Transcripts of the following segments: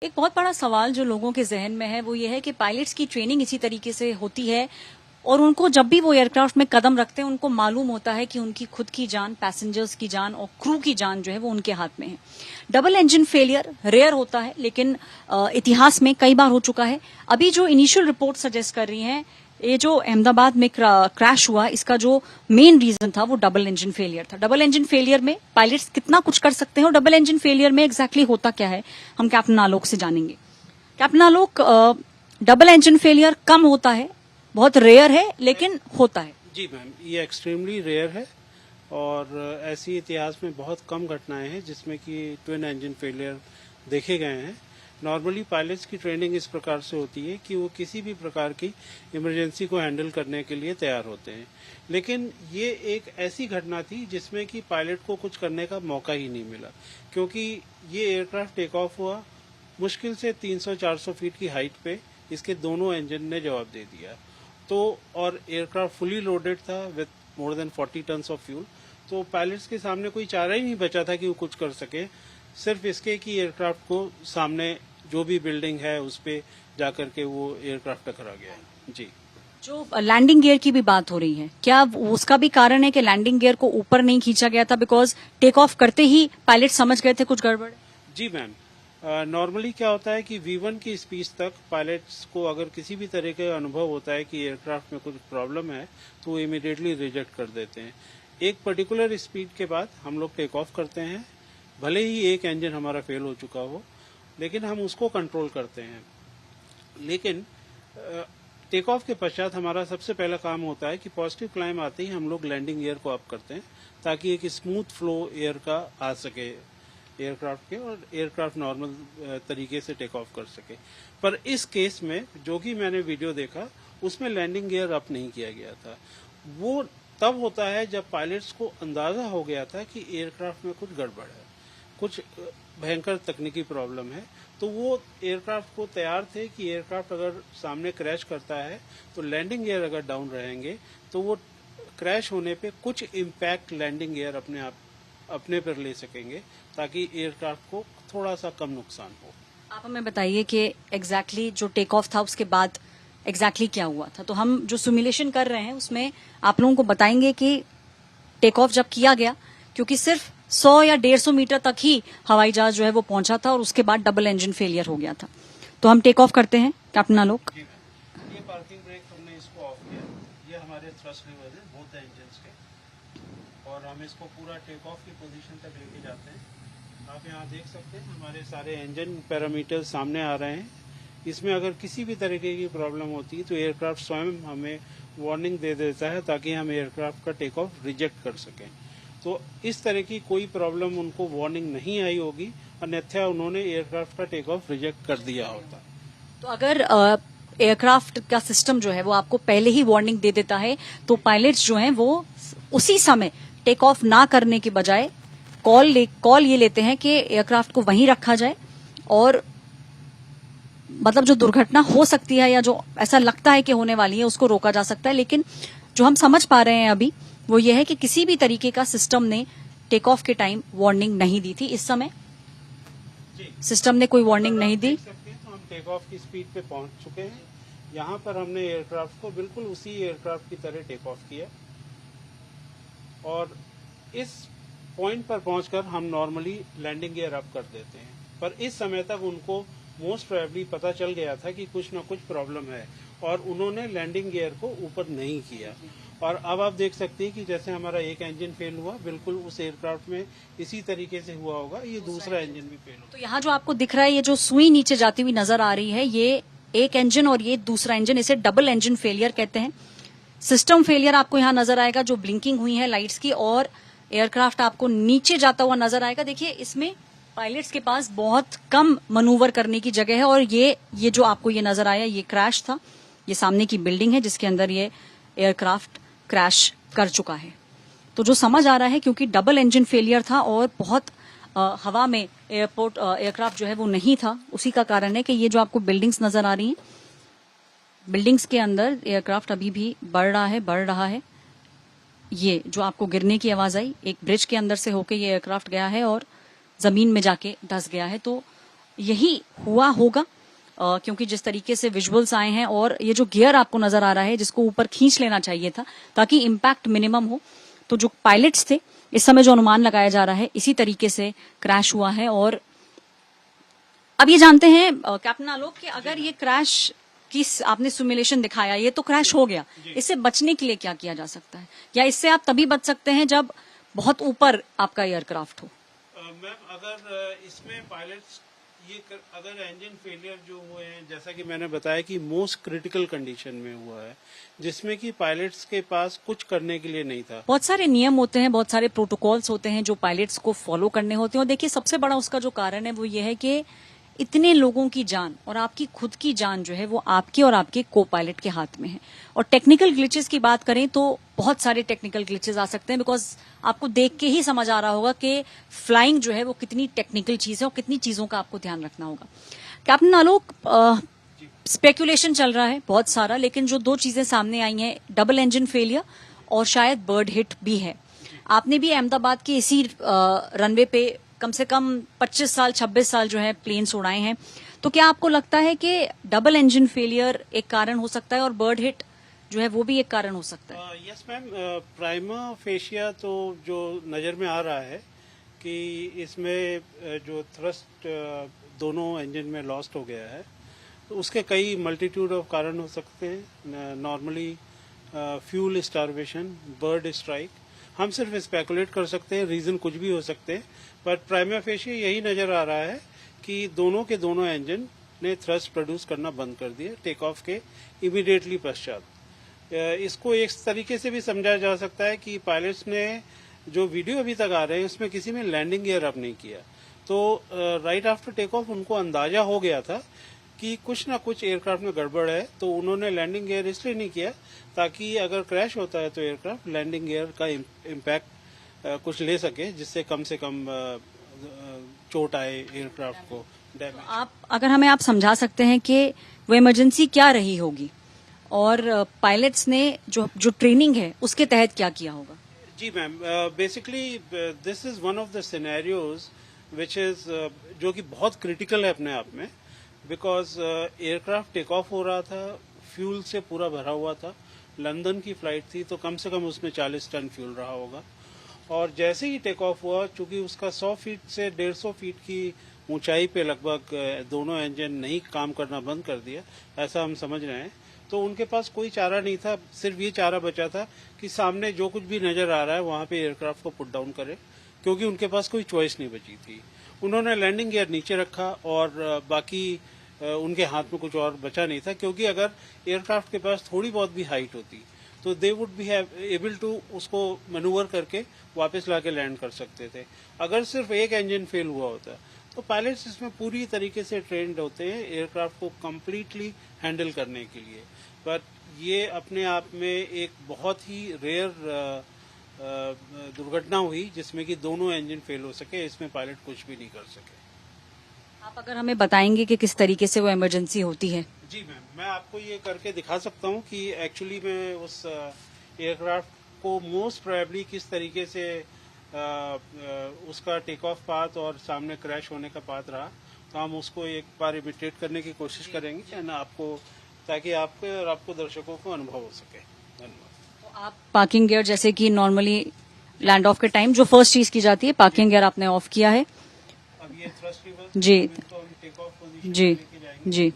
एक बहुत बड़ा सवाल जो लोगों के जहन में है वो ये है कि पायलट्स की ट्रेनिंग इसी तरीके से होती है और उनको जब भी वो एयरक्राफ्ट में कदम रखते हैं उनको मालूम होता है कि उनकी खुद की जान, पैसेंजर्स की जान और क्रू की जान जो है वो उनके हाथ में है। डबल इंजन फेलियर रेयर होता है लेकिन इतिहास में कई बार हो चुका है। अभी जो इनिशियल रिपोर्ट सजेस्ट कर रही हैं, ये जो अहमदाबाद में क्रैश हुआ, इसका जो मेन रीजन था वो डबल इंजन फेलियर था। डबल इंजन फेलियर में पायलट्स कितना कुछ कर सकते हैं और डबल इंजन फेलियर में एग्जैक्टली होता क्या है, हम कैप्टन आलोक से जानेंगे। कैप्टन आलोक, डबल इंजन फेलियर कम होता है, बहुत रेयर है लेकिन होता है। जी मैम, ये एक्सट्रीमली रेयर है और ऐसी इतिहास में बहुत कम घटनाएं हैं जिसमें कि ट्विन इंजन फेलियर देखे गए हैं। नॉर्मली पायलट्स की ट्रेनिंग इस प्रकार से होती है कि वो किसी भी प्रकार की इमरजेंसी को हैंडल करने के लिए तैयार होते हैं, लेकिन ये एक ऐसी घटना थी जिसमें कि पायलट को कुछ करने का मौका ही नहीं मिला, क्योंकि ये एयरक्राफ्ट टेक ऑफ हुआ मुश्किल से 300-400 फीट की हाइट पे, इसके दोनों इंजन ने जवाब दे दिया। तो और एयरक्राफ्ट फुली लोडेड था with more than 40 tons of fuel, तो पायलट्स के सामने कोई चारा ही नहीं बचा था कि वो कुछ कर सके, सिर्फ इसके कि एयरक्राफ्ट को सामने जो भी बिल्डिंग है उस पे जाकर के वो एयरक्राफ्ट टकरा गया। जी, जो लैंडिंग गियर की भी बात हो रही है, क्या उसका भी कारण है कि लैंडिंग गियर को ऊपर नहीं खींचा गया था बिकॉज टेक ऑफ करते ही पायलट समझ गए थे कुछ गड़बड़? जी मैम, नॉर्मली क्या होता है कि V1 की स्पीड तक पायलट्स को अगर किसी भी तरह का अनुभव होता है कि एयरक्राफ्ट में कुछ प्रॉब्लम है तो वो इमीडिएटली रिजेक्ट कर देते हैं। एक पर्टिकुलर स्पीड के बाद हम लोग टेक ऑफ करते हैं, भले ही एक इंजन हमारा फेल हो चुका हो, लेकिन हम उसको कंट्रोल करते हैं। लेकिन टेक ऑफ के पश्चात हमारा सबसे पहला काम होता है कि पॉजिटिव क्लाइम आते ही हम लोग लैंडिंग गियर को अप करते हैं ताकि एक स्मूथ फ्लो एयर का आ सके एयरक्राफ्ट के और एयरक्राफ्ट नॉर्मल तरीके से टेक ऑफ कर सके। पर इस केस में जो कि मैंने वीडियो देखा उसमें लैंडिंग गियर अप नहीं किया गया था। वो तब होता है जब पायलट्स को अंदाजा हो गया था कि एयरक्राफ्ट में कुछ गड़बड़ है, कुछ भयंकर तकनीकी प्रॉब्लम है, तो वो एयरक्राफ्ट को तैयार थे कि एयरक्राफ्ट अगर सामने क्रैश करता है तो लैंडिंग गियर अगर डाउन रहेंगे तो वो क्रैश होने पे कुछ इम्पैक्ट लैंडिंग गियर अपने पर ले सकेंगे ताकि एयरक्राफ्ट को थोड़ा सा कम नुकसान हो। आप हमें बताइए कि एग्जैक्टली जो टेक ऑफ था उसके बाद एग्जैक्टली क्या हुआ था। तो हम जो सिमुलेशन कर रहे हैं उसमें आप लोगों को बताएंगे कि टेक ऑफ जब किया गया, क्योंकि सिर्फ 100 या 150 मीटर तक ही हवाई जहाज जो है वो पहुंचा था और उसके बाद डबल इंजन फेलियर हो गया था। तो हम टेक ऑफ करते हैं कैप्टन आलोक। ये पार्किंग ब्रेक हमने इसको ऑफ किया, ये हमारे थ्रस्ट लेवल है बोथ इंजन्स के, और हम इसको पूरा टेक ऑफ की पोजीशन तक लेके जाते हैं। आप यहाँ देख सकते हैं हमारे सारे इंजन पैरामीटर सामने आ रहे हैं। इसमें अगर किसी भी तरीके की प्रॉब्लम होती है तो एयरक्राफ्ट स्वयं हमें वार्निंग दे देता है ताकि हम एयरक्राफ्ट का टेक ऑफ रिजेक्ट कर सकें। तो इस तरह की कोई प्रॉब्लम उनको वार्निंग नहीं आई होगी, अन्यथा उन्होंने एयरक्राफ्ट का टेक ऑफ रिजेक्ट कर दिया होता। तो अगर एयरक्राफ्ट का सिस्टम जो है वो आपको पहले ही वार्निंग दे देता है तो पायलट्स जो हैं वो उसी समय टेक ऑफ ना करने के बजाय कॉल ये लेते हैं कि एयरक्राफ्ट को वहीं रखा जाए और मतलब जो दुर्घटना हो सकती है या जो ऐसा लगता है कि होने वाली है उसको रोका जा सकता है। लेकिन जो हम समझ पा रहे हैं अभी वो ये है कि किसी भी तरीके का सिस्टम ने टेक ऑफ के टाइम वार्निंग नहीं दी थी। इस समय सिस्टम ने कोई वार्निंग नहीं दी। तो हम टेक ऑफ की स्पीड पे पहुंच चुके हैं। यहाँ पर हमने एयरक्राफ्ट को बिल्कुल उसी एयरक्राफ्ट की तरह टेक ऑफ किया और इस पॉइंट पर पहुंचकर हम नॉर्मली लैंडिंग गियर अप कर देते हैं। पर इस समय तक उनको मोस्ट प्रोबेबली पता चल गया था कि कुछ न कुछ प्रॉब्लम है और उन्होंने लैंडिंग गियर को ऊपर नहीं किया। और अब आप देख सकते हैं कि जैसे हमारा एक इंजन फेल हुआ, बिल्कुल उस एयरक्राफ्ट में इसी तरीके से हुआ होगा, ये दूसरा इंजन भी फेल हुआ। तो यहाँ जो आपको दिख रहा है, ये जो सुई नीचे जाती हुई नजर आ रही है, ये एक इंजन और ये दूसरा इंजन, इसे डबल इंजन फेलियर कहते हैं। सिस्टम फेलियर आपको यहाँ नजर आएगा, जो ब्लिंकिंग हुई है लाइट्स की, और एयरक्राफ्ट आपको नीचे जाता हुआ नजर आएगा। देखिए इसमें पायलट्स के पास बहुत कम मनूवर करने की जगह है और ये जो आपको ये नजर आया ये क्रैश था। ये सामने की बिल्डिंग है जिसके अंदर ये एयरक्राफ्ट क्रैश कर चुका है। तो जो समझ आ रहा है, क्योंकि डबल इंजन फेलियर था और बहुत हवा में एयरक्राफ्ट जो है वो नहीं था, उसी का कारण है कि ये जो आपको बिल्डिंग्स नजर आ रही हैं, बिल्डिंग्स के अंदर एयरक्राफ्ट अभी भी बढ़ रहा है। ये जो आपको गिरने की आवाज आई, एक ब्रिज के अंदर से होके ये एयरक्राफ्ट गया है और जमीन में जाके धंस गया है। तो यही हुआ होगा, क्योंकि जिस तरीके से विजुअल्स आए हैं और ये जो गियर आपको नजर आ रहा है जिसको ऊपर खींच लेना चाहिए था ताकि इम्पैक्ट मिनिमम हो, तो जो पायलट्स थे इस समय जो अनुमान लगाया जा रहा है इसी तरीके से क्रैश हुआ है। और अब ये जानते हैं कैप्टन आलोक कि अगर ये क्रैश की आपने सिमुलेशन दिखाया, ये तो क्रैश हो गया, इससे बचने के लिए क्या किया जा सकता है, या इससे आप तभी बच सकते हैं जब बहुत ऊपर आपका एयरक्राफ्ट हो? मैम अगर इसमें पायलट्स अगर इंजन फेलियर जो हुए हैं, जैसा कि मैंने बताया कि मोस्ट क्रिटिकल कंडीशन में हुआ है जिसमें कि पायलट्स के पास कुछ करने के लिए नहीं था। बहुत सारे नियम होते हैं, बहुत सारे प्रोटोकॉल्स होते हैं जो पायलट्स को फॉलो करने होते हैं, और देखिए सबसे बड़ा उसका जो कारण है वो ये है कि इतने लोगों की जान और आपकी खुद की जान जो है वो आपके और आपके को पायलट के हाथ में है। और टेक्निकल ग्लिचेस की बात करें तो बहुत सारे टेक्निकल ग्लिचेस आ सकते हैं, बिकॉज आपको देख के ही समझ आ रहा होगा कि फ्लाइंग जो है वो कितनी टेक्निकल चीज है और कितनी चीजों का आपको ध्यान रखना होगा। कैप्टन आलोक, स्पेकुलेशन चल रहा है बहुत सारा, लेकिन जो दो चीजें सामने आई हैं, डबल इंजन फेलियर और शायद बर्ड हिट भी है। आपने भी अहमदाबाद के इसी रनवे पे कम से कम 25 साल 26 साल जो है प्लेन्स उड़ाए हैं, तो क्या आपको लगता है कि डबल इंजन फेलियर एक कारण हो सकता है और बर्ड हिट जो है वो भी एक कारण हो सकता है? यस मैम, प्राइमा फेशिया तो जो नज़र में आ रहा है कि इसमें जो थ्रस्ट दोनों इंजन में लॉस्ट हो गया है, तो उसके कई मल्टीट्यूड ऑफ कारण हो सकते हैं। Normally fuel starvation, bird strike, हम सिर्फ स्पेकुलेट कर सकते हैं, रीजन कुछ भी हो सकते हैं, बट प्राइमा फेशिया यही नजर आ रहा है कि दोनों के दोनों इंजन ने थ्रस्ट प्रोड्यूस करना बंद कर दिया टेक ऑफ के इमीडिएटली पश्चात। इसको एक तरीके से भी समझा जा सकता है कि पायलट्स ने जो वीडियो अभी तक आ रहे हैं उसमें किसी में लैंडिंग गियर अप नहीं किया, तो राइट आफ्टर टेक ऑफ उनको अंदाजा हो गया था कि कुछ ना कुछ एयरक्राफ्ट में गड़बड़ है, तो उन्होंने लैंडिंग गियर इसलिए नहीं किया ताकि अगर क्रैश होता है तो एयरक्राफ्ट लैंडिंग गियर का इम्पैक्ट कुछ ले सके, जिससे कम से कम चोट आए एयरक्राफ्ट को, डैमेज। आप अगर आप समझा सकते हैं कि वो इमरजेंसी क्या रही होगी और पायलट्स ने जो ट्रेनिंग है उसके तहत क्या किया होगा? जी ma'am, basically this is one of the scenarios which is जो कि बहुत क्रिटिकल है अपने आप में, बिकॉज एयरक्राफ्ट टेक ऑफ हो रहा था, फ्यूल से पूरा भरा हुआ था, लंदन की फ्लाइट थी तो कम से कम उसमें 40 टन फ्यूल रहा होगा, और जैसे ही टेक ऑफ हुआ चूंकि उसका 100 फीट से 150 फीट की ऊंचाई पे लगभग दोनों इंजन नहीं काम करना बंद कर दिया, ऐसा हम समझ रहे हैं, तो उनके पास कोई चारा नहीं था, सिर्फ ये चारा बचा था कि सामने जो कुछ भी नजर आ रहा है वहां पे एयरक्राफ्ट को पुट डाउन करे, क्योंकि उनके पास कोई चॉइस नहीं बची थी। उन्होंने लैंडिंग गियर नीचे रखा और बाकी उनके हाथ में कुछ और बचा नहीं था, क्योंकि अगर एयरक्राफ्ट के पास थोड़ी बहुत भी हाइट होती तो they would be able to उसको मैनूवर करके वापस लाके लैंड कर सकते थे। अगर सिर्फ एक इंजन फेल हुआ होता तो पायलट्स इसमें पूरी तरीके से ट्रेंड होते हैं एयरक्राफ्ट को कंप्लीटली हैंडल करने के लिए, बट ये अपने आप में एक बहुत ही रेयर दुर्घटना हुई जिसमें कि दोनों इंजन फेल हो सके, इसमें पायलट कुछ भी नहीं कर सके। आप अगर हमें बताएंगे कि किस तरीके से वो इमरजेंसी होती है? जी मैम, मैं आपको ये करके दिखा सकता हूँ कि एक्चुअली में उस एयरक्राफ्ट को मोस्ट प्रोबेबली किस तरीके से उसका टेक ऑफ पाथ और सामने क्रैश होने का पाथ रहा, तो हम उसको एक बार इमिटेट करने की कोशिश करेंगे ना आपको, ताकि आपके और आपको दर्शकों को अनुभव हो सके। धन्यवाद। तो आप पार्किंग गियर, जैसे कि नॉर्मली लैंड ऑफ के टाइम जो फर्स्ट चीज की जाती है, पार्किंग गियर आपने ऑफ किया है। अब ये थ्रस्ट रिवर्स जी तो हम टेक ऑफ पोजीशन जी लेके जाएंगे। जी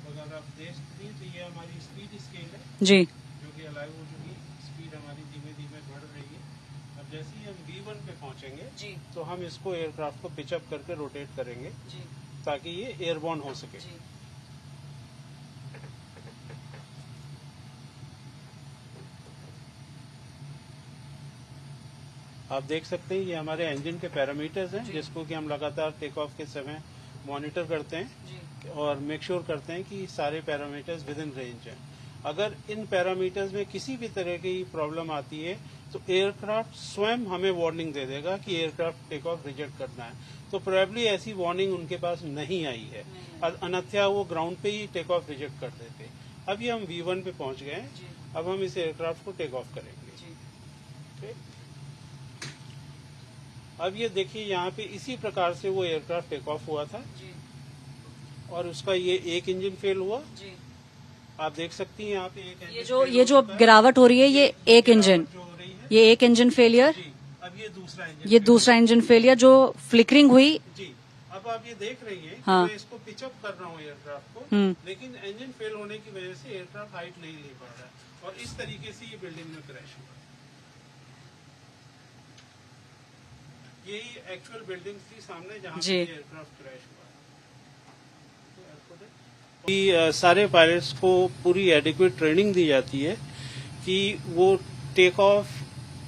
अगर आप देख सकते हैं तो ये हमारी स्पीड स्केल है जी जो कि अलाइव हो चुकी है, स्पीड हमारी धीमे धीमे बढ़ रही है। अब जैसे ही हम V1 पे पहुंचेंगे जी तो हम इसको एयरक्राफ्ट को पिचअप करके रोटेट करेंगे जी ताकि ये एयरबॉर्न हो सके। जी। आप देख सकते हैं ये हमारे इंजन के पैरामीटर्स हैं जिसको कि हम लगातार टेक ऑफ के समय मॉनिटर करते हैं और मेक श्योर करते हैं कि सारे पैरामीटर्स विद इन रेंज हैं। अगर इन पैरामीटर्स में किसी भी तरह की प्रॉब्लम आती है तो एयरक्राफ्ट स्वयं हमें वार्निंग दे देगा कि एयरक्राफ्ट टेक ऑफ रिजेक्ट करना है, तो प्रोबेबली ऐसी वार्निंग उनके पास नहीं आई है, अन्यथा वो ग्राउंड पे ही टेक ऑफ रिजेक्ट कर देते। अभी हम V1 पे पहुंच गए हैं, अब हम इस एयरक्राफ्ट को टेक ऑफ करेंगे। स्ट्रेट। अब ये देखिए यहाँ पे इसी प्रकार से वो एयरक्राफ्ट टेक ऑफ हुआ था और उसका ये एक इंजन फेल हुआ। आप देख सकती हैं यहाँ पे एक इंजन ये जो गिरावट हो रही है ये एक इंजन, जो हो रही है ये एक इंजन फेलियर, जी। अब ये दूसरा इंजन फेलियर जो फ्लिकरिंग हुई। जी। अब आप ये देख रही हैं हाँ। कि मैं इसको पिचअप कर रहा हूँ एयरक्राफ्ट को, लेकिन इंजन फेल होने की वजह से एयरक्राफ्ट हाइट नहीं ले पा रहा है और इस तरीके से ये बिल्डिंग में क्रैश हुआ। यही एक्चुअल बिल्डिंग थी सामने जहाँ पे एयरक्राफ्ट क्रैश हुआ। सारे पायलट्स को पूरी एडिक्वेट ट्रेनिंग दी जाती है कि वो टेक ऑफ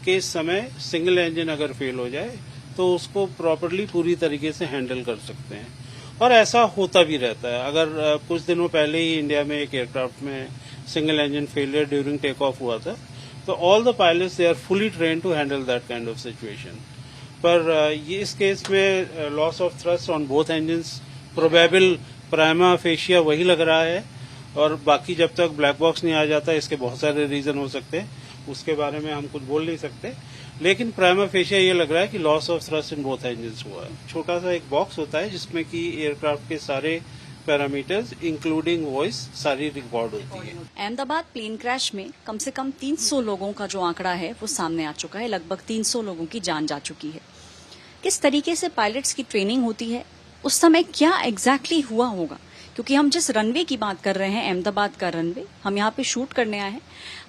के समय सिंगल इंजन अगर फेल हो जाए तो उसको प्रॉपरली पूरी तरीके से हैंडल कर सकते हैं और ऐसा होता भी रहता है। अगर कुछ दिनों पहले ही इंडिया में एक एयरक्राफ्ट में single engine failure during take off हुआ था, तो all the pilots they are fully train to handle that kind of situation. पर ये इस केस में loss of thrust on both engines probable prima facie वही लग रहा है और बाकी जब तक ब्लैक बॉक्स नहीं आ जाता इसके बहुत सारे रीजन हो सकते हैं, उसके बारे में हम कुछ बोल नहीं सकते, लेकिन प्राइमा फेशिया ये लग रहा है कि loss of thrust in both engines हुआ है। छोटा सा एक बॉक्स होता है जिसमें कि एयरक्राफ्ट के सारे पैरामीटर्स इंक्लूडिंग वॉइस सारी रिकॉर्ड होती है। अहमदाबाद प्लेन क्रैश में कम से कम 300 लोगों का जो आंकड़ा है वो सामने आ चुका है, लगभग 300 लोगों की जान जा चुकी है। किस तरीके से पायलट्स की ट्रेनिंग होती है, उस समय क्या एग्जैक्टली हुआ होगा, क्योंकि हम जिस रनवे की बात कर रहे हैं अहमदाबाद का रनवे, हम यहाँ पे शूट करने आए हैं।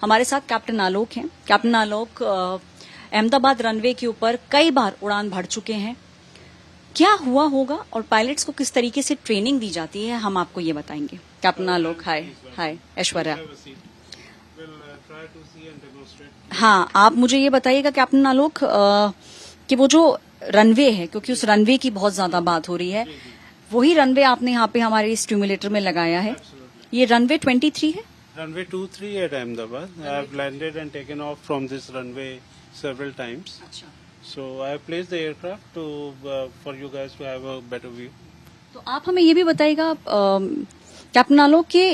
हमारे साथ कैप्टन आलोक हैं। कैप्टन आलोक अहमदाबाद रनवे के ऊपर कई बार उड़ान भर चुके हैं। क्या हुआ होगा और पायलट्स को किस तरीके से ट्रेनिंग दी जाती है, हम आपको ये बताएंगे। कैप्टन आलोक, हाय ऐश्वर्या। हाँ, आप मुझे ये बताइएगा कैप्टन आलोक कि वो जो रनवे है, क्योंकि उस रनवे की बहुत ज्यादा बात हो रही है, वही रनवे आपने यहाँ पे हमारे स्टिमुलेटर में लगाया है। ये रनवे 23 है। Runway 23 at Ahmedabad. I have landed and taken off from this runway several times. अच्छा। So I have placed the aircraft to for you guys to have a better view. तो आप हमें ये भी बताइएगा कैप्टन आलोक के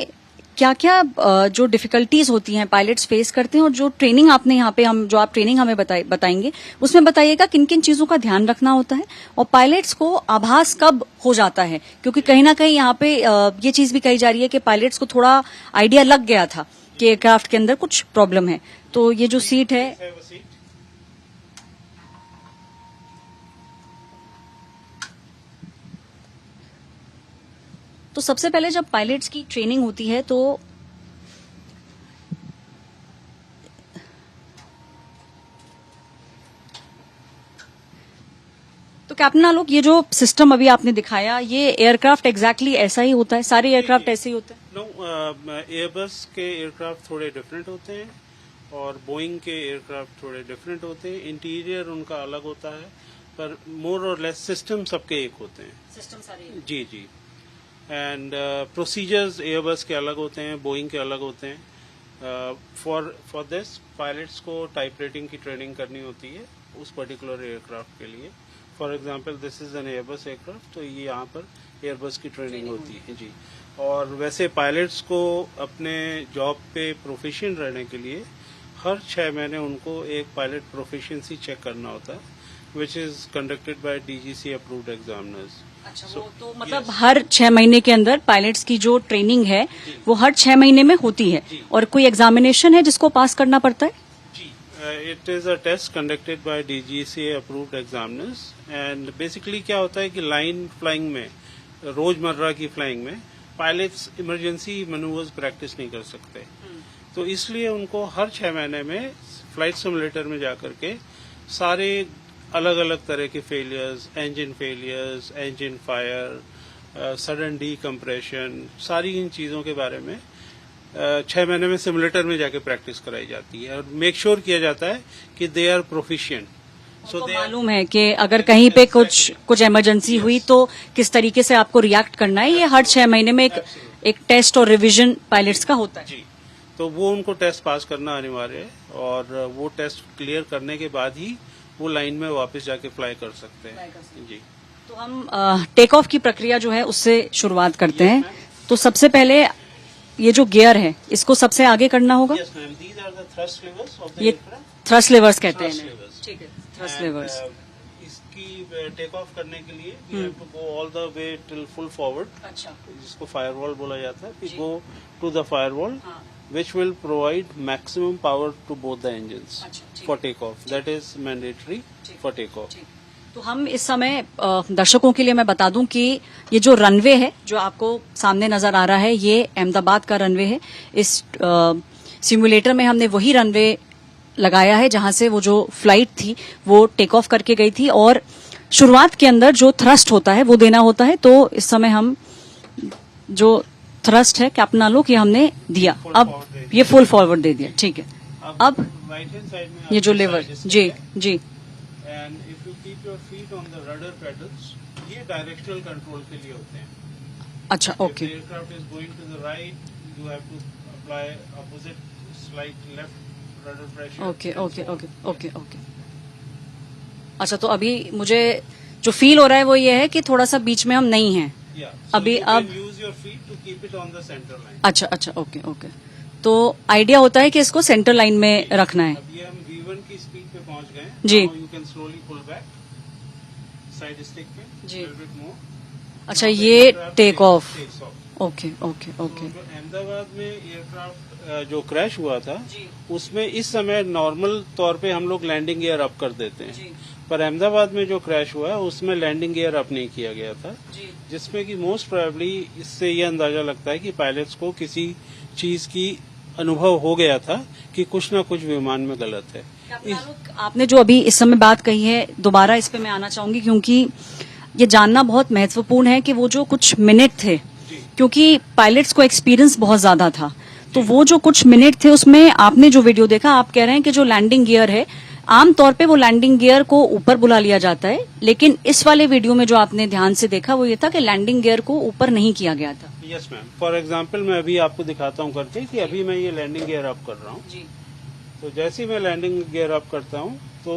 क्या क्या जो डिफिकल्टीज होती हैं पायलट्स फेस करते हैं और जो ट्रेनिंग आपने यहाँ पे जो आप ट्रेनिंग हमें बताएंगे उसमें बताइएगा किन किन चीजों का ध्यान रखना होता है और पायलट्स को आभास कब हो जाता है, क्योंकि कहीं ना कहीं यहाँ पे ये चीज भी कही जा रही है कि पायलट्स को थोड़ा आइडिया लग गया था कि एयरक्राफ्ट के अंदर कुछ प्रॉब्लम है। तो ये जो सीट है, तो सबसे पहले जब पायलट्स की ट्रेनिंग होती है तो कैप्टन आलोक, ये जो सिस्टम अभी आपने दिखाया, ये एयरक्राफ्ट एग्जैक्टली ऐसा ही होता है? सारे एयरक्राफ्ट ऐसे ही होते हैं? नो, एयरबस के एयरक्राफ्ट थोड़े डिफरेंट होते हैं और बोइंग के एयरक्राफ्ट थोड़े डिफरेंट होते हैं। इंटीरियर उनका अलग होता है, पर मोर और लेस सिस्टम सबके एक होते हैं। सिस्टम सारे जी जी। एंड प्रोसीजर्स एयरबस के अलग होते हैं, बोइंग के अलग होते हैं। फॉर दिस पायलट्स को टाइप रेटिंग की ट्रेनिंग करनी होती है उस पर्टिकुलर एयरक्राफ्ट के लिए। For example this is an Airbus aircraft, तो ये यहाँ पर एयरबस की ट्रेनिंग होती है जी। और वैसे पायलट्स को अपने जॉब पे प्रोफिशिएंट रहने के लिए हर 6 महीने उनको एक पायलट प्रोफिशिएंसी चेक करना होता है, which is conducted by DGC approved examiners. अच्छा, तो मतलब हर 6 महीने के अंदर पायलट्स की जो ट्रेनिंग है वो हर 6 महीने में होती है और कोई एग्जामिनेशन है जिसको पास करना पड़ता है? जी, it is a test conducted by DGC approved examiners. And basically क्या होता है कि लाइन फ्लाइंग में, रोजमर्रा की फ्लाइंग में पायलट्स इमरजेंसी मैनूवर्स प्रैक्टिस नहीं कर सकते, तो इसलिए उनको हर 6 महीने में फ्लाइट सिमुलेटर में जाकर के सारे अलग अलग तरह के failures, engine fire, sudden decompression, सारी इन चीजों के बारे में 6 महीने में सिमुलेटर में जाके प्रैक्टिस कराई जाती है और मेक श्योर किया जाता है कि दे आर प्रोफिशिएंट। तो मालूम है कि अगर कहीं पे कुछ इमरजेंसी हुई तो किस तरीके से आपको रिएक्ट करना है, ये हर 6 महीने में एक टेस्ट और रिवीजन पायलट्स का होता है। जी, तो वो उनको टेस्ट पास करना अनिवार्य है और वो टेस्ट क्लियर करने के बाद ही वो लाइन में वापस जाके फ्लाई कर सकते हैं। जी, तो हम टेक ऑफ की प्रक्रिया जो है उससे शुरुआत करते हैं। तो सबसे पहले ये जो गियर है इसको सबसे आगे करना होगा। Yes, ma'am. These are the thrust levers of the ये aircraft. थ्रस्ट लेवर्स कहते Thrust हैं इन्हें। levers. ठीक है, थ्रस्ट And, लेवर्स। इसकी टेक ऑफ करने के लिए we have to go all the way till full forward, अच्छा, जिसको फायरवॉल बोला जाता है। We ji. go to the firewall, हाँ, which will provide maximum power to both the engines अच्छा, ठीक for takeoff. That is mandatory ठीक। for takeoff. ठीक। तो हम इस समय दर्शकों के लिए मैं बता दूं कि ये जो रनवे है जो आपको सामने नजर आ रहा है ये अहमदाबाद का रनवे है। इस सिमुलेटर में हमने वही रनवे लगाया है जहां से वो जो फ्लाइट थी वो टेक ऑफ करके गई थी, और शुरुआत के अंदर जो थ्रस्ट होता है वो देना होता है। तो इस समय हम जो थ्रस्ट है कैप्टन आलोक ये हमने दिया, अब ये फुल फॉरवर्ड दे दिया। ठीक है, अब राइट हैंड साइड में ये जो आपके लेवर, side जी stick है। जी, And if you keep your feet on the rudder pedals, ये डायरेक्शनल कंट्रोल के लिए होते हैं। अच्छा, okay, If the aircraft is going to the right, you have to apply opposite slight left rudder pressure. Okay and okay so on. Okay okay okay. अच्छा, तो अभी मुझे जो फील हो रहा है वो ये है कि थोड़ा सा बीच में हम नहीं हैं। Yeah. So अभी you अब can use your feet to keep it on the center line. अच्छा अच्छा, ओके ओके। तो आइडिया होता है कि इसको सेंटर लाइन में रखना है। अब ये हम V1 की स्पीड पे पहुंच गए हैं। जी। Now you can slowly pull back side stick पे जी। little bit more. अच्छा, Now the ये aircraft take off. takes off. Okay okay okay. तो जो अहमदाबाद में एयरक्राफ्ट जो क्रैश हुआ था जी। उसमें इस समय नॉर्मल तौर पे हम लोग लैंडिंग गियर अप कर देते हैं, जी पर अहमदाबाद में जो क्रैश हुआ है उसमें लैंडिंग गियर अप नहीं किया गया था, जी, जिसमें कि मोस्ट प्रोबेबली इससे ये अंदाजा लगता है कि पायलट्स को किसी चीज की अनुभव हो गया था कि कुछ ना कुछ विमान में गलत है। कैप्टन आलोक, आपने जो अभी इस समय बात कही है दोबारा इस पे मैं आना चाहूंगी, क्योंकि ये जानना बहुत महत्वपूर्ण है कि वो जो कुछ मिनट थे, क्योंकि पायलट्स को एक्सपीरियंस बहुत ज्यादा था, तो वो जो कुछ मिनट थे उसमें आपने जो वीडियो देखा, आप कह रहे हैं कि जो लैंडिंग गियर है आमतौर पे वो लैंडिंग गियर को ऊपर बुला लिया जाता है, लेकिन इस वाले वीडियो में जो आपने ध्यान से देखा वो ये था कि लैंडिंग गियर को ऊपर नहीं किया गया था। यस मैम, फॉर एग्जाम्पल मैं अभी आपको दिखाता हूँ करके कि अभी मैं ये लैंडिंग गियर अप कर रहा हूँ। जी, तो जैसे ही मैं लैंडिंग गियर अप करता हूँ तो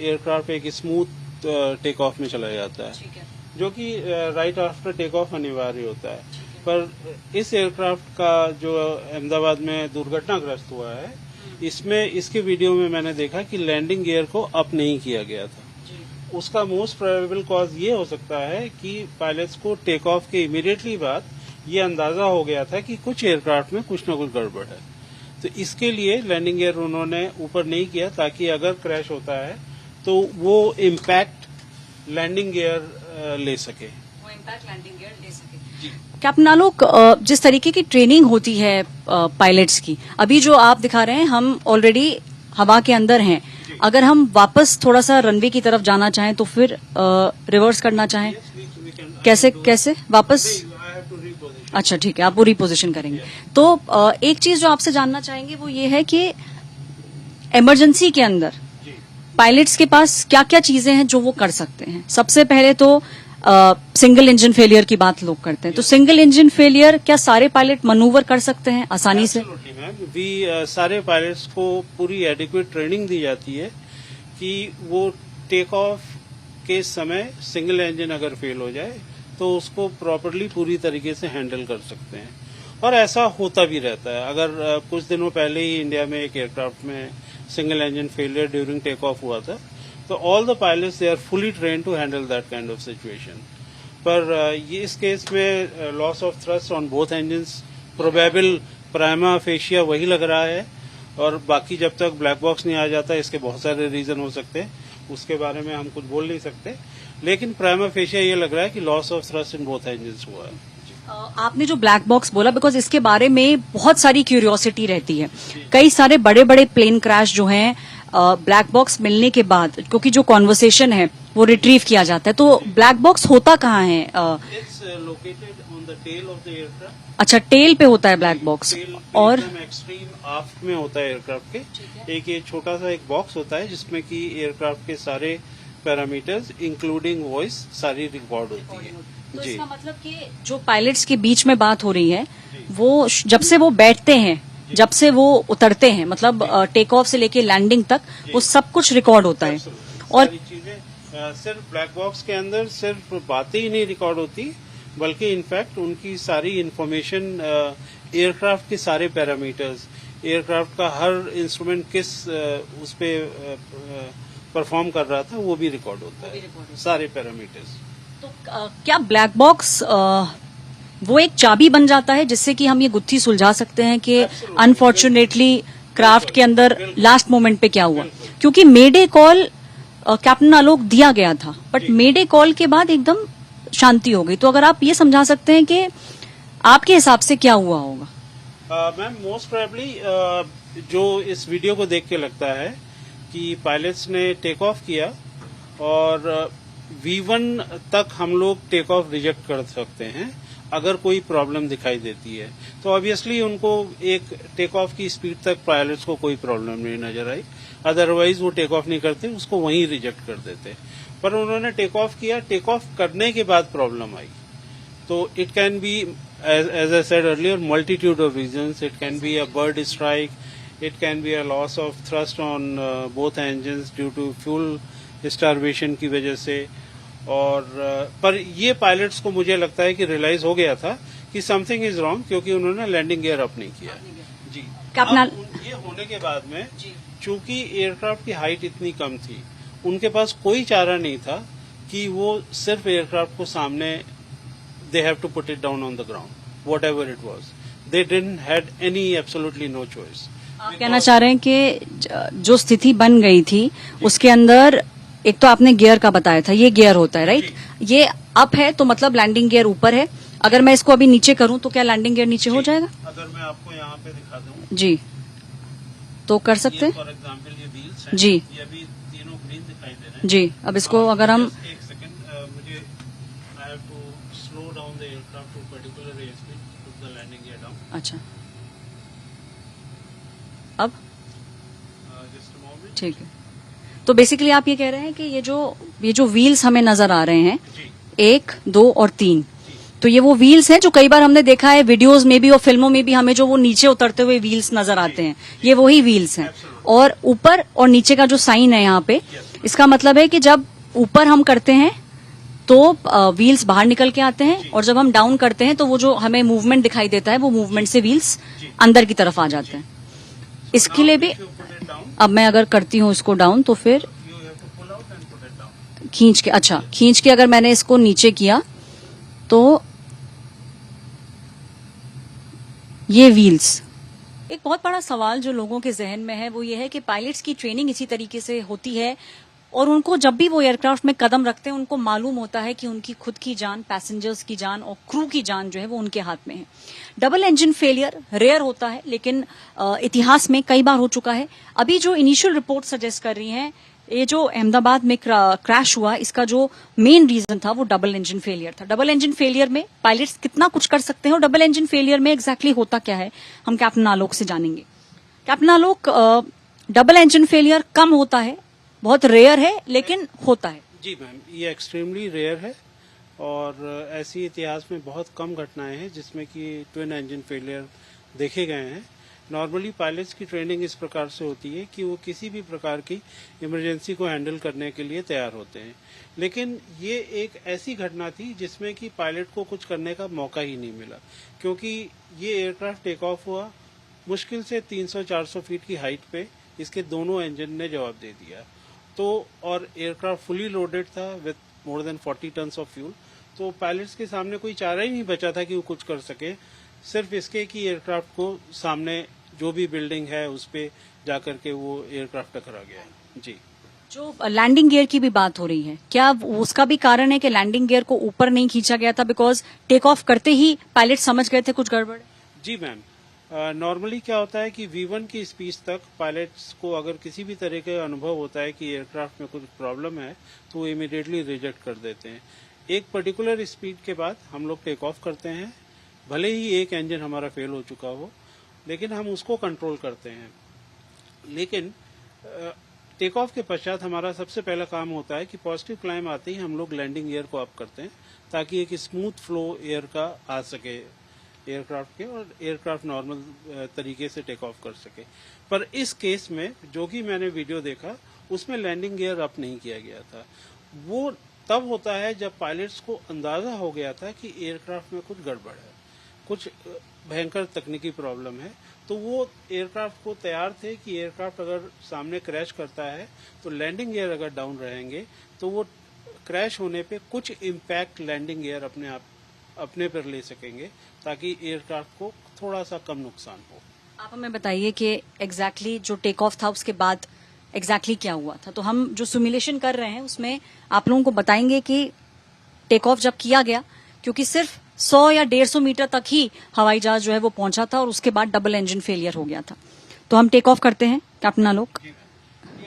एयरक्राफ्ट एक स्मूथ टेक ऑफ में चला जाता है, ठीक है, जो कि राइट आफ्टर टेक ऑफ अनिवार्य होता है। पर इस एयरक्राफ्ट का जो अहमदाबाद में दुर्घटनाग्रस्त हुआ है, इसमें इसके वीडियो में मैंने देखा कि लैंडिंग गियर को अप नहीं किया गया था। जी, उसका मोस्ट प्रोबेबल कॉज ये हो सकता है कि पायलट्स को टेक ऑफ के इमीडिएटली बाद ये अंदाजा हो गया था कि कुछ एयरक्राफ्ट में कुछ न कुछ गड़बड़ है, तो इसके लिए लैंडिंग गियर उन्होंने ऊपर नहीं किया, ताकि अगर क्रैश होता है तो वो इम्पैक्ट लैंडिंग गियर ले सके। वो इम्पैक्ट लैंडिंग गियर ले सके। कैप्टन आलोक, जिस तरीके की ट्रेनिंग होती है पायलट्स की, अभी जो आप दिखा रहे हैं हम ऑलरेडी हवा के अंदर हैं, अगर हम वापस थोड़ा सा रनवे की तरफ जाना चाहें तो फिर रिवर्स करना चाहें, कैसे कैसे वापस? अच्छा, ठीक है, आप वो रिपोजिशन करेंगे। तो एक चीज जो आपसे जानना चाहेंगे वो ये है कि इमरजेंसी के अंदर पायलट्स के पास क्या क्या चीजें हैं जो वो कर सकते हैं। सबसे पहले तो सिंगल इंजन फेलियर की बात लोग करते हैं, तो सिंगल इंजन फेलियर क्या सारे पायलट मनूवर कर सकते हैं आसानी से? सारे पायलट्स को पूरी एडिक्वेट ट्रेनिंग दी जाती है कि वो टेक ऑफ के समय सिंगल इंजन अगर फेल हो जाए तो उसको प्रॉपरली पूरी तरीके से हैंडल कर सकते हैं, और ऐसा होता भी रहता है। अगर कुछ दिनों पहले ही इंडिया में एक एयरक्राफ्ट में single engine failure during take off हुआ था, तो all the pilots they are fully train to handle that kind of situation. पर ये इस केस में loss of thrust on both engines probable prima facie वही लग रहा है, और बाकी जब तक ब्लैक बॉक्स नहीं आ जाता इसके बहुत सारे रीजन हो सकते हैं, उसके बारे में हम कुछ बोल नहीं सकते, लेकिन प्राइमा फेशिया ये लग रहा है कि loss of thrust in both engines हुआ है। आपने जो ब्लैक बॉक्स बोला, बिकॉज इसके बारे में बहुत सारी क्यूरियोसिटी रहती है। कई सारे बड़े बड़े प्लेन क्रैश जो हैं ब्लैक बॉक्स मिलने के बाद, क्योंकि जो कॉन्वर्सेशन है वो रिट्रीव किया जाता है, तो ब्लैक बॉक्स होता कहाँ है? It's located on the tail of the aircraft. अच्छा, टेल पे होता है ब्लैक बॉक्स, और एक्सट्रीम आफ्ट में होता है एयरक्राफ्ट के। एक ये छोटा सा एक बॉक्स होता है जिसमें कि एयरक्राफ्ट के सारे पैरामीटर्स इंक्लूडिंग वॉइस सारी रिकॉर्ड होती है। तो इसका मतलब कि जो पायलट्स के बीच में बात हो रही है वो जब से वो बैठते हैं, जब से वो उतरते हैं, मतलब टेक ऑफ से लेके लैंडिंग तक, वो सब कुछ रिकॉर्ड होता है। और सारी चीजें सिर्फ ब्लैक बॉक्स के अंदर सिर्फ बातें ही नहीं रिकॉर्ड होती, बल्कि इनफैक्ट उनकी सारी इन्फॉर्मेशन एयरक्राफ्ट के सारे पैरामीटर्स, एयरक्राफ्ट का हर इंस्ट्रूमेंट किस उस पे परफॉर्म कर रहा था वो भी रिकॉर्ड होता है, सारे पैरामीटर्स। तो क्या ब्लैक बॉक्स वो एक चाबी बन जाता है जिससे कि हम ये गुत्थी सुलझा सकते हैं कि अनफॉर्चुनेटली क्राफ्ट के अंदर लास्ट मोमेंट पे क्या हुआ? क्योंकि मेडे कॉल कैप्टन आलोक दिया गया था, बट मेडे कॉल के बाद एकदम शांति हो गई। तो अगर आप ये समझा सकते हैं कि आपके हिसाब से क्या हुआ होगा? मैम मोस्ट प्रोबेबली जो इस वीडियो को देख के लगता है कि पायलट्स ने टेक ऑफ किया और V1 तक हम लोग टेक ऑफ रिजेक्ट कर सकते हैं अगर कोई प्रॉब्लम दिखाई देती है। तो ऑब्वियसली उनको एक टेक ऑफ की स्पीड तक पायलट्स को कोई प्रॉब्लम नहीं नजर आई, अदरवाइज वो टेक ऑफ नहीं करते, उसको वहीं रिजेक्ट कर देते। पर उन्होंने टेक ऑफ किया, टेक ऑफ करने के बाद प्रॉब्लम आई। तो it can be as I said earlier, multitude of reasons. It can be a bird strike, it can be a loss of thrust on both engines due to fuel starvation की वजह से। और पर ये pilots को मुझे लगता है कि रियलाइज हो गया था कि समथिंग इज रॉन्ग, क्योंकि उन्होंने लैंडिंग गियर अप नहीं किया। जी, ये होने के बाद में चूंकि एयरक्राफ्ट की हाइट इतनी कम थी, उनके पास कोई चारा नहीं था कि वो सिर्फ एयरक्राफ्ट को सामने they have to put it down on the ground, whatever it was. They didn't had any absolutely no choice. आप कहना चाह रहे हैं कि जो स्थिति बन गई थी उसके अंदर एक तो आपने गियर का बताया था, ये गियर होता है राइट? ये अप है तो मतलब लैंडिंग गियर ऊपर है। अगर मैं इसको अभी नीचे करूं तो क्या लैंडिंग गियर नीचे हो जाएगा? अगर मैं आपको यहाँ पे दिखा दूं जी तो कर सकते हैं। फॉर एग्जाम्पल ये व्हील्स हैं, जी ये अभी तीनों ग्रीन दिखाई दे रहे हैं। जी, अब इसको अगर हम एक सेकंड, मुझे I have to slow down the aircraft to particular airspeed, put the landing gear down. अच्छा अब जस्ट अ मोमेंट। ठीक है, तो बेसिकली आप ये कह रहे हैं कि ये जो व्हील्स हमें नजर आ रहे हैं, 1, 2 और 3, तो ये वो व्हील्स हैं जो कई बार हमने देखा है वीडियोस में भी और फिल्मों में भी, हमें जो वो नीचे उतरते हुए व्हील्स नजर आते हैं, ये वही व्हील्स हैं। और ऊपर और नीचे का जो साइन है यहाँ पे, इसका मतलब है कि जब ऊपर हम करते हैं तो व्हील्स बाहर निकल के आते हैं, और जब हम डाउन करते हैं तो वो जो हमें मूवमेंट दिखाई देता है, वो मूवमेंट से व्हील्स अंदर की तरफ आ जाते हैं। इसके लिए भी अब मैं अगर करती हूँ इसको डाउन तो फिर खींच के, अच्छा खींच के अगर मैंने इसको नीचे किया तो ये व्हील्स। एक बहुत बड़ा सवाल जो लोगों के जहन में है वो ये है कि पायलट्स की ट्रेनिंग इसी तरीके से होती है और उनको जब भी वो एयरक्राफ्ट में कदम रखते हैं उनको मालूम होता है कि उनकी खुद की जान, पैसेंजर्स की जान और क्रू की जान जो है वो उनके हाथ में है। डबल इंजन फेलियर रेयर होता है, लेकिन इतिहास में कई बार हो चुका है। अभी जो इनिशियल रिपोर्ट सजेस्ट कर रही हैं, ये जो अहमदाबाद में क्रैश हुआ, इसका जो मेन रीजन था वो डबल इंजन फेलियर था। डबल इंजन फेलियर में पायलट्स कितना कुछ कर सकते हैं और डबल इंजन फेलियर में एग्जैक्टली होता क्या है, हम कैप्टन आलोक से जानेंगे। कैप्टन आलोक, डबल इंजन फेलियर कम होता है, बहुत रेयर है, लेकिन होता है। जी मैम, ये एक्सट्रीमली रेयर है और ऐसी इतिहास में बहुत कम घटनाएं हैं जिसमें कि ट्विन इंजन फेलियर देखे गए हैं। नॉर्मली पायलट्स की ट्रेनिंग इस प्रकार से होती है कि वो किसी भी प्रकार की इमरजेंसी को हैंडल करने के लिए तैयार होते हैं, लेकिन ये एक ऐसी घटना थी जिसमें कि पायलट को कुछ करने का मौका ही नहीं मिला, क्योंकि ये एयरक्राफ्ट टेक ऑफ हुआ मुश्किल से 300-400 फीट की हाइट पे, इसके दोनों इंजन ने जवाब दे दिया। तो और एयरक्राफ्ट फुली लोडेड था with more than 40 tons of fuel, तो पायलट्स के सामने कोई चारा ही नहीं बचा था कि वो कुछ कर सके, सिर्फ इसके कि एयरक्राफ्ट को सामने जो भी बिल्डिंग है उस पे जाकर के वो एयरक्राफ्ट टकरा गया। जी, जो लैंडिंग गियर की भी बात हो रही है, क्या उसका भी कारण है कि लैंडिंग गियर को ऊपर नहीं खींचा गया था बिकॉज टेक ऑफ करते ही पायलट समझ गए थे कुछ गड़बड़? जी मैम, नॉर्मली क्या होता है कि V1 की स्पीड तक पायलट्स को अगर किसी भी तरह का अनुभव होता है कि एयरक्राफ्ट में कुछ प्रॉब्लम है तो वो इमीडिएटली रिजेक्ट कर देते हैं। एक पर्टिकुलर स्पीड के बाद हम लोग टेक ऑफ करते हैं, भले ही एक इंजन हमारा फेल हो चुका हो, लेकिन हम उसको कंट्रोल करते हैं। लेकिन टेक ऑफ के पश्चात हमारा सबसे पहला काम होता है कि पॉजिटिव क्लाइम आते ही हम लोग लैंडिंग गियर को अप करते हैं ताकि एक स्मूथ फ्लो एयर का आ सके एयरक्राफ्ट के और एयरक्राफ्ट नॉर्मल तरीके से टेक ऑफ कर सके। पर इस केस में जो कि मैंने वीडियो देखा उसमें लैंडिंग गियर अप नहीं किया गया था। वो तब होता है जब पायलट्स को अंदाजा हो गया था कि एयरक्राफ्ट में कुछ गड़बड़ है, कुछ भयंकर तकनीकी प्रॉब्लम है। तो वो एयरक्राफ्ट को तैयार थे कि एयरक्राफ्ट अगर सामने क्रैश करता है तो लैंडिंग गियर अगर डाउन रहेंगे तो वो क्रैश होने पे कुछ इम्पैक्ट लैंडिंग गियर अपने पर ले सकेंगे, ताकि एयरक्राफ्ट को थोड़ा सा कम नुकसान हो। आप हमें बताइए कि एग्जैक्टली जो टेक ऑफ था उसके बाद एग्जैक्टली क्या हुआ था। तो हम जो सिमुलेशन कर रहे हैं उसमें आप लोगों को बताएंगे कि टेक ऑफ जब किया गया, क्योंकि सिर्फ 100 या 150 मीटर तक ही हवाई जहाज जो है वो पहुंचा था और उसके बाद डबल इंजन फेलियर हो गया था। तो हम टेक ऑफ करते हैं कैप्टन आलोक। ये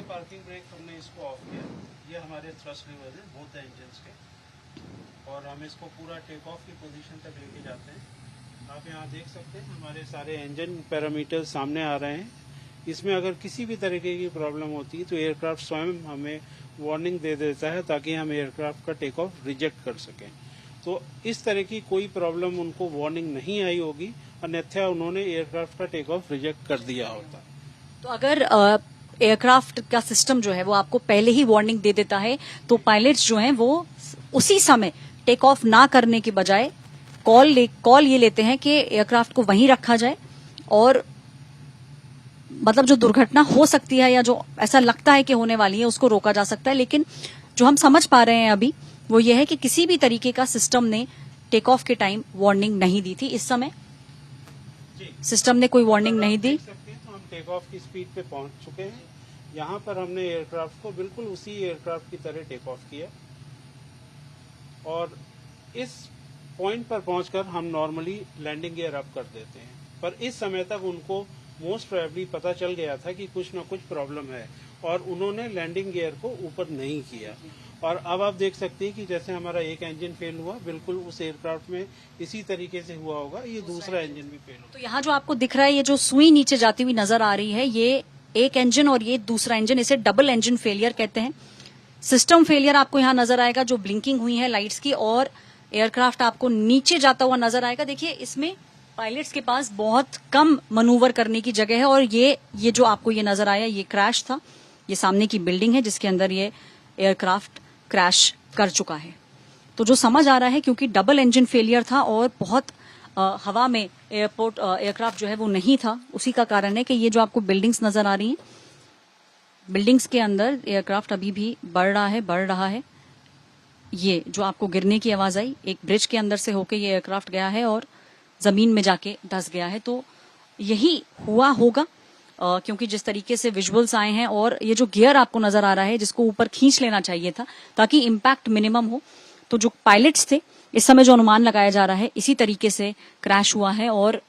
पार्किंग ब्रेक हमने इसको ऑफ किया, ये हमारे थ्रस्ट लीवर्स हैं बोथ इंजन्स के, और हम इसको पूरा टेक ऑफ की पोजीशन तक लेके जाते हैं। आप यहाँ देख सकते हैं हमारे सारे इंजन पैरामीटर्स सामने आ रहे हैं। इसमें अगर किसी भी तरीके की प्रॉब्लम होती है तो एयरक्राफ्ट स्वयं हमें वार्निंग दे देता है, ताकि हम एयरक्राफ्ट का टेक ऑफ रिजेक्ट कर सकें। तो इस तरह की कोई प्रॉब्लम उनको वार्निंग नहीं आई होगी, अन्यथा उन्होंने एयरक्राफ्ट का टेक ऑफ रिजेक्ट कर दिया होता। तो अगर एयरक्राफ्ट का सिस्टम जो है वो आपको पहले ही वार्निंग दे देता है तो पायलट्स जो हैं वो उसी समय टेक ऑफ ना करने के बजाय कॉल ये लेते हैं कि एयरक्राफ्ट को वहीं रखा जाए, और मतलब जो दुर्घटना हो सकती है या जो ऐसा लगता है कि होने वाली है उसको रोका जा सकता है। लेकिन जो हम समझ पा रहे हैं अभी वो ये है कि किसी भी तरीके का सिस्टम ने टेक ऑफ के टाइम वार्निंग नहीं दी थी। इस समय सिस्टम ने कोई वार्निंग नहीं दी। तो हम टेक ऑफ की स्पीड पे पहुंच चुके हैं। यहाँ पर हमने एयरक्राफ्ट को बिल्कुल उसी एयरक्राफ्ट की तरह टेक ऑफ किया, और इस पॉइंट पर पहुंचकर हम नॉर्मली लैंडिंग गियर अप कर देते हैं। पर इस समय तक उनको मोस्ट प्रोबेबली पता चल गया था कि कुछ न कुछ प्रॉब्लम है, और उन्होंने लैंडिंग गियर को ऊपर नहीं किया। और अब आप देख सकते हैं कि जैसे हमारा एक इंजन फेल हुआ, बिल्कुल उस एयरक्राफ्ट में इसी तरीके से हुआ होगा, ये दूसरा इंजन भी फेल तो यहाँ जो आपको दिख रहा है ये जो सुई नीचे जाती हुई नजर आ रही है, ये एक इंजन और ये दूसरा इंजन, इसे डबल इंजन फेलियर कहते हैं। सिस्टम फेलियर आपको यहाँ नजर आएगा, जो ब्लिंकिंग हुई है लाइट्स की, और एयरक्राफ्ट आपको नीचे जाता हुआ नजर आएगा। देखिए इसमें पायलट्स के पास बहुत कम मनूवर करने की जगह है, और ये जो आपको ये नजर आया ये क्रैश था। ये सामने की बिल्डिंग है जिसके अंदर ये एयरक्राफ्ट क्रैश कर चुका है। तो जो समझ आ रहा है, क्योंकि डबल इंजन फेलियर था और बहुत हवा में एयरक्राफ्ट जो है वो नहीं था, उसी का कारण है कि ये जो आपको बिल्डिंग्स नजर आ रही हैं, बिल्डिंग्स के अंदर एयरक्राफ्ट अभी भी बढ़ रहा है। ये जो आपको गिरने की आवाज आई, एक ब्रिज के अंदर से होके ये एयरक्राफ्ट गया है और जमीन में जाके धंस गया है। तो यही हुआ होगा, क्योंकि जिस तरीके से विजुअल्स आए हैं, और ये जो गियर आपको नजर आ रहा है जिसको ऊपर खींच लेना चाहिए था ताकि इम्पैक्ट मिनिमम हो, तो जो पायलट्स थे इस समय जो अनुमान लगाया जा रहा है इसी तरीके से क्रैश हुआ है। और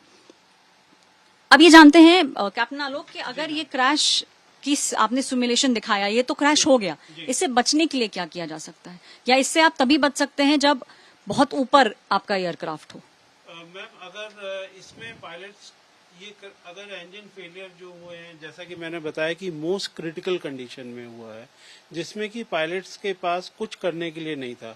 अब ये जानते हैं कैप्टन आलोक कि अगर ये क्रैश की आपने सिमुलेशन दिखाया, ये तो क्रैश हो गया, इससे बचने के लिए क्या किया जा सकता है, या इससे आप तभी बच सकते हैं जब बहुत ऊपर आपका एयरक्राफ्ट हो? मैम अगर इसमें पायलट्स अगर इंजन फेलियर जो हुए हैं, जैसा कि मैंने बताया कि मोस्ट क्रिटिकल कंडीशन में हुआ है, जिसमें कि पायलट्स के पास कुछ करने के लिए नहीं था।